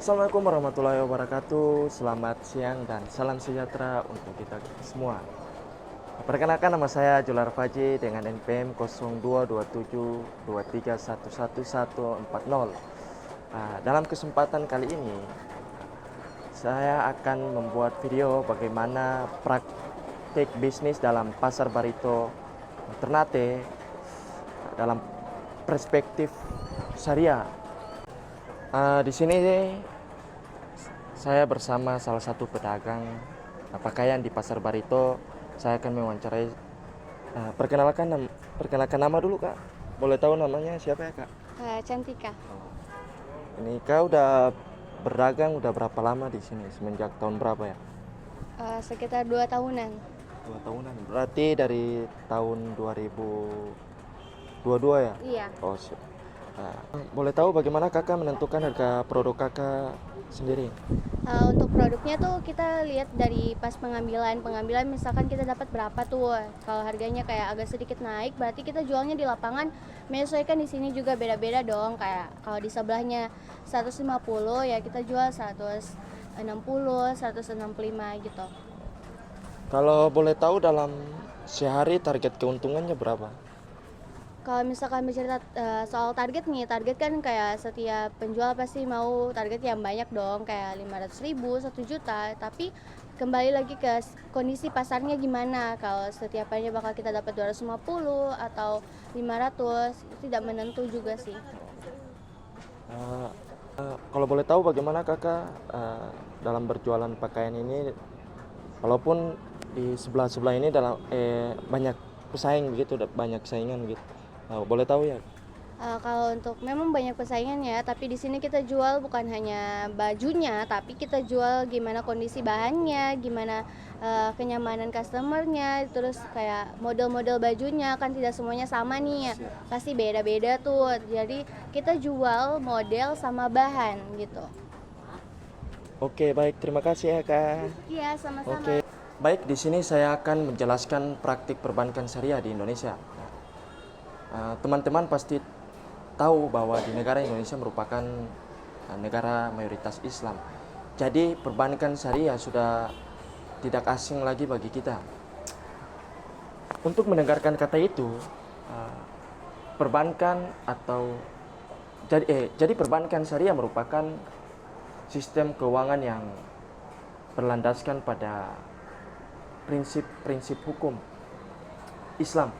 Assalamualaikum warahmatullahi wabarakatuh. Selamat siang dan salam sejahtera untuk kita semua. Perkenalkan, nama saya Jular Faji dengan NPM 022723111140. Dalam kesempatan kali ini, saya akan membuat video bagaimana praktik bisnis dalam pasar Barito Ternate dalam perspektif syariah. Di sini saya bersama salah satu pedagang pakaian di pasar Barito. Saya akan mewawancarai. Perkenalkan nama dulu, Kak. Boleh tahu namanya siapa ya, Kak? Cantika. Ini Kak udah berdagang udah berapa lama di sini? Semenjak tahun berapa ya? Sekitar 2 tahunan. 2 tahunan. Berarti dari tahun 2022 ya? Iya. Oh, siap. Boleh tahu bagaimana Kakak menentukan harga produk Kakak sendiri? Untuk produknya tuh kita lihat dari pas pengambilan misalkan kita dapat berapa tuh. Kalau harganya kayak agak sedikit naik, berarti kita jualnya di lapangan menyesuaikan. Di sini juga beda-beda dong. Kayak kalau di sebelahnya 150 ya kita jual 160, 165 gitu. Kalau boleh tahu dalam sehari target keuntungannya berapa? Kalau misalkan bicara soal target nih, target kan kayak setiap penjual pasti mau target yang banyak dong, kayak 500.000, 1 juta. Tapi kembali lagi ke kondisi pasarnya gimana. Kalau setiap harinya bakal kita dapat 250 atau 500, itu tidak menentu juga sih. Kalau boleh tahu bagaimana Kakak dalam berjualan pakaian ini, walaupun di sebelah-sebelah ini dalam banyak pesaing begitu, banyak saingan gitu. Boleh tahu ya? Kalau untuk memang banyak persaingannya, tapi di sini kita jual bukan hanya bajunya, tapi kita jual gimana kondisi bahannya, gimana kenyamanan customernya, terus kayak model-model bajunya kan tidak semuanya sama nih, pasti beda-beda tuh. Jadi kita jual model sama bahan gitu. Oke, baik. Terima kasih ya, Kak. Iya, sama-sama. Oke. Baik, di sini saya akan menjelaskan praktik perbankan syariah di Indonesia. Teman-teman pasti tahu bahwa di negara Indonesia merupakan negara mayoritas Islam. Jadi perbankan syariah sudah tidak asing lagi bagi kita. Untuk mendengarkan kata itu, perbankan atau jadi perbankan syariah merupakan sistem keuangan yang berlandaskan pada prinsip-prinsip hukum Islam.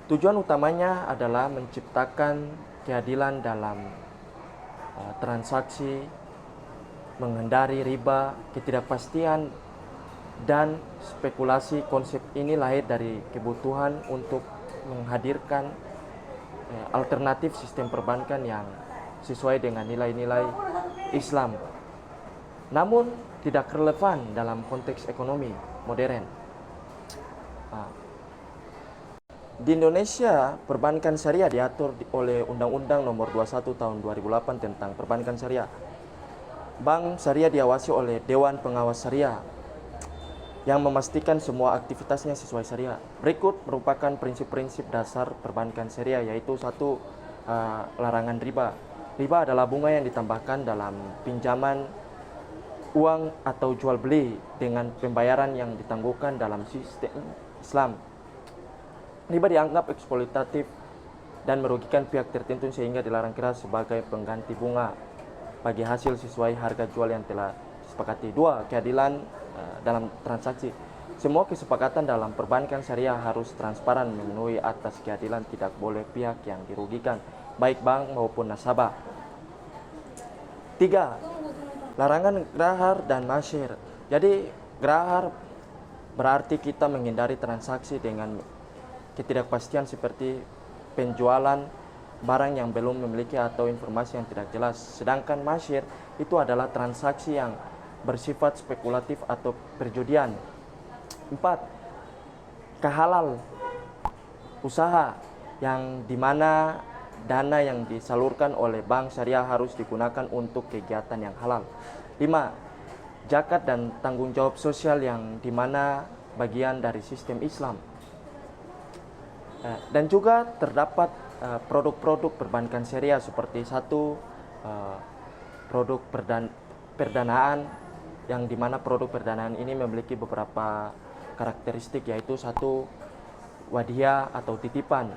Tujuan utamanya adalah menciptakan keadilan dalam transaksi, menghindari riba, ketidakpastian, dan spekulasi. Konsep ini lahir dari kebutuhan untuk menghadirkan alternatif sistem perbankan yang sesuai dengan nilai-nilai Islam, namun tidak relevan dalam konteks ekonomi modern. Di Indonesia, perbankan syariah diatur oleh Undang-Undang Nomor 21 Tahun 2008 tentang Perbankan Syariah. Bank syariah diawasi oleh Dewan Pengawas Syariah yang memastikan semua aktivitasnya sesuai syariah. Berikut merupakan prinsip-prinsip dasar perbankan syariah, yaitu 1. Larangan riba. Riba adalah bunga yang ditambahkan dalam pinjaman uang atau jual beli dengan pembayaran yang ditangguhkan dalam sistem Islam. Riba dianggap eksploitatif dan merugikan pihak tertentu sehingga dilarang keras sebagai pengganti bunga bagi hasil sesuai harga jual yang telah disepakati. 2. Keadilan dalam transaksi. Semua kesepakatan dalam perbankan syariah harus transparan, memenuhi atas keadilan, tidak boleh pihak yang dirugikan, baik bank maupun nasabah. 3. Larangan grahar dan masyir. Jadi grahar berarti kita menghindari transaksi dengan ketidakpastian seperti penjualan barang yang belum memiliki atau informasi yang tidak jelas. Sedangkan masyir itu adalah transaksi yang bersifat spekulatif atau perjudian. 4. Kehalal usaha, yang dimana dana yang disalurkan oleh bank syariah harus digunakan untuk kegiatan yang halal. 5. Zakat dan tanggung jawab sosial, yang dimana bagian dari sistem Islam. Dan juga terdapat produk-produk perbankan syariah seperti 1. produk perdanaan, yang dimana produk perdanaan ini memiliki beberapa karakteristik, yaitu satu, wadiah atau titipan.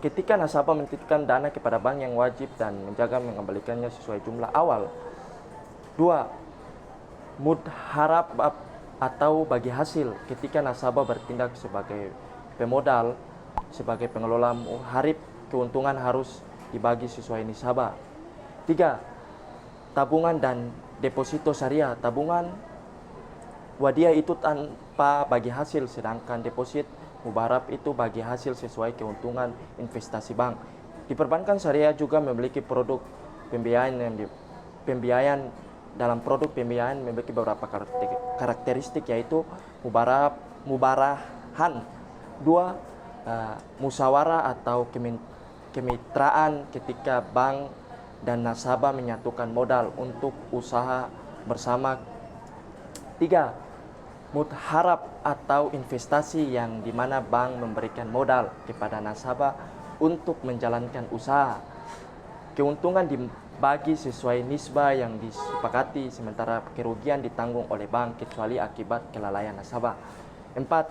Ketika nasabah menitipkan dana kepada bank yang wajib dan menjaga mengembalikannya sesuai jumlah awal. Dua, mudharab atau bagi hasil, ketika nasabah bertindak sebagai pemodal, sebagai pengelola muharib, keuntungan harus dibagi sesuai nisabah. Tiga, tabungan dan deposito syariah. Tabungan wadiah itu tanpa bagi hasil, sedangkan deposit mubarab itu bagi hasil sesuai keuntungan investasi bank. Di perbankan syariah juga memiliki produk pembiayaan dalam produk pembiayaan memiliki beberapa karakteristik, yaitu mubarahan. Dua, musyawarah atau kemitraan ketika bank dan nasabah menyatukan modal untuk usaha bersama. Tiga, mudharab atau investasi, yang dimana bank memberikan modal kepada nasabah untuk menjalankan usaha. Keuntungan dibagi sesuai nisbah yang disepakati, sementara kerugian ditanggung oleh bank kecuali akibat kelalaian nasabah. Empat,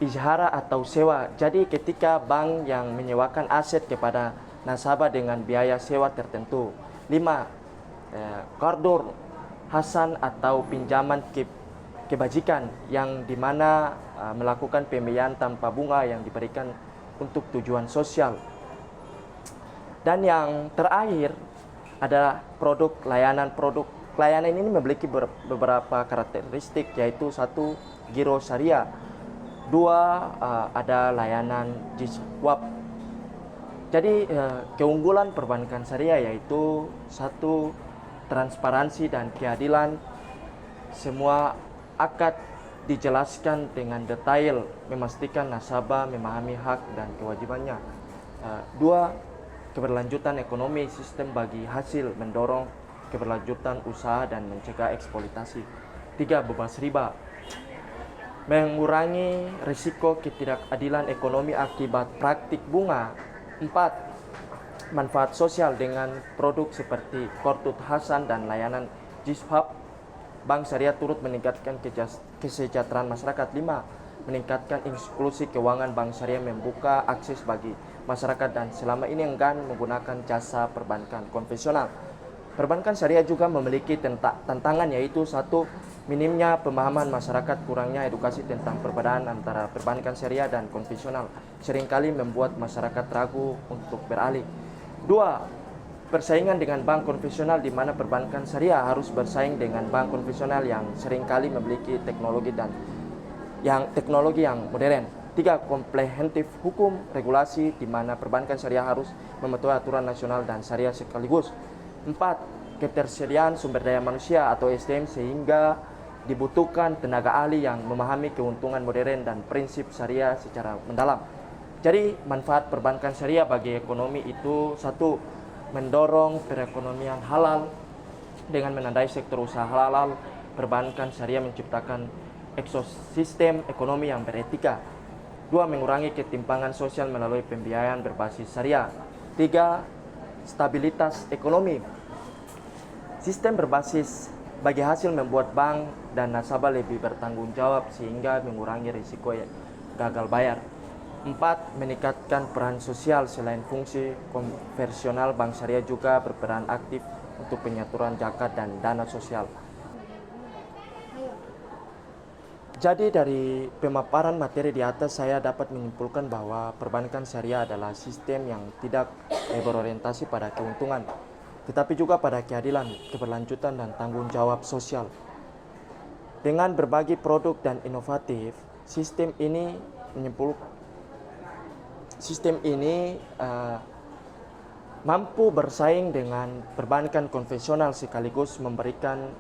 izhara atau sewa. Jadi ketika bank yang menyewakan aset kepada nasabah dengan biaya sewa tertentu. Lima, qardul hasan atau pinjaman kebajikan, yang dimana melakukan pembiayaan tanpa bunga yang diberikan untuk tujuan sosial. Dan yang terakhir adalah produk layanan. Produk layanan ini memiliki beberapa karakteristik, yaitu satu, giro syariah. Dua, ada layanan jiswab. Jadi keunggulan perbankan syariah yaitu satu, transparansi dan keadilan. Semua akad dijelaskan dengan detail, memastikan nasabah memahami hak dan kewajibannya. Dua, keberlanjutan ekonomi. Sistem bagi hasil mendorong keberlanjutan usaha dan mencegah eksploitasi. Tiga, bebas riba, mengurangi risiko ketidakadilan ekonomi akibat praktik bunga. Empat, manfaat sosial dengan produk seperti qardul hasan dan layanan jiswab. Bank syariah turut meningkatkan kesejahteraan masyarakat. Lima, meningkatkan inklusi keuangan. Bank syariah membuka akses bagi masyarakat dan selama ini enggan menggunakan jasa perbankan konvensional. Perbankan syariah juga memiliki tantangan, yaitu satu, minimnya pemahaman masyarakat, kurangnya edukasi tentang perbedaan antara perbankan syariah dan konvensional seringkali membuat masyarakat ragu untuk beralih. Dua, persaingan dengan bank konvensional, di mana perbankan syariah harus bersaing dengan bank konvensional yang seringkali memiliki teknologi yang modern. Tiga, komprehensif hukum regulasi, di mana perbankan syariah harus mematuhi aturan nasional dan syariah sekaligus. Empat, ketersediaan sumber daya manusia atau SDM, sehingga dibutuhkan tenaga ahli yang memahami keuntungan modern dan prinsip syariah secara mendalam. Jadi manfaat perbankan syariah bagi ekonomi itu satu, mendorong perekonomian halal. Dengan menandai sektor usaha halal, perbankan syariah menciptakan ekosistem ekonomi yang beretika. Dua, mengurangi ketimpangan sosial melalui pembiayaan berbasis syariah. Tiga, stabilitas ekonomi. Sistem berbasis bagi hasil membuat bank dan nasabah lebih bertanggung jawab sehingga mengurangi risiko gagal bayar. Empat, meningkatkan peran sosial. Selain fungsi konvensional, bank syariah juga berperan aktif untuk penyaturan zakat dan dana sosial. Jadi dari pemaparan materi di atas, saya dapat menyimpulkan bahwa perbankan syariah adalah sistem yang tidak berorientasi pada keuntungan, tetapi juga pada keadilan, keberlanjutan, dan tanggung jawab sosial. Dengan berbagai produk dan inovatif, sistem ini mampu bersaing dengan perbankan konvensional sekaligus memberikan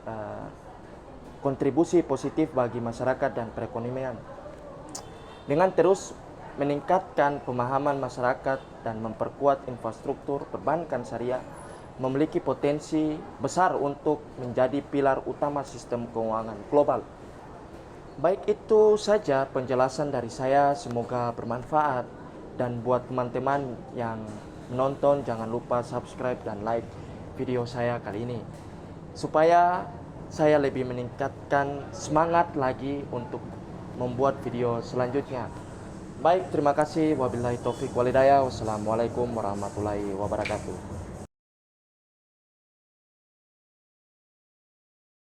kontribusi positif bagi masyarakat dan perekonomian. Dengan terus meningkatkan pemahaman masyarakat dan memperkuat infrastruktur, perbankan syariah memiliki potensi besar untuk menjadi pilar utama sistem keuangan global. Baik, itu saja penjelasan dari saya, semoga bermanfaat. Dan buat teman-teman yang menonton, jangan lupa subscribe dan like video saya kali ini, supaya saya lebih meningkatkan semangat lagi untuk membuat video selanjutnya. Baik, terima kasih. Wabillahi taufik walhidayah. Wassalamualaikum warahmatullahi wabarakatuh.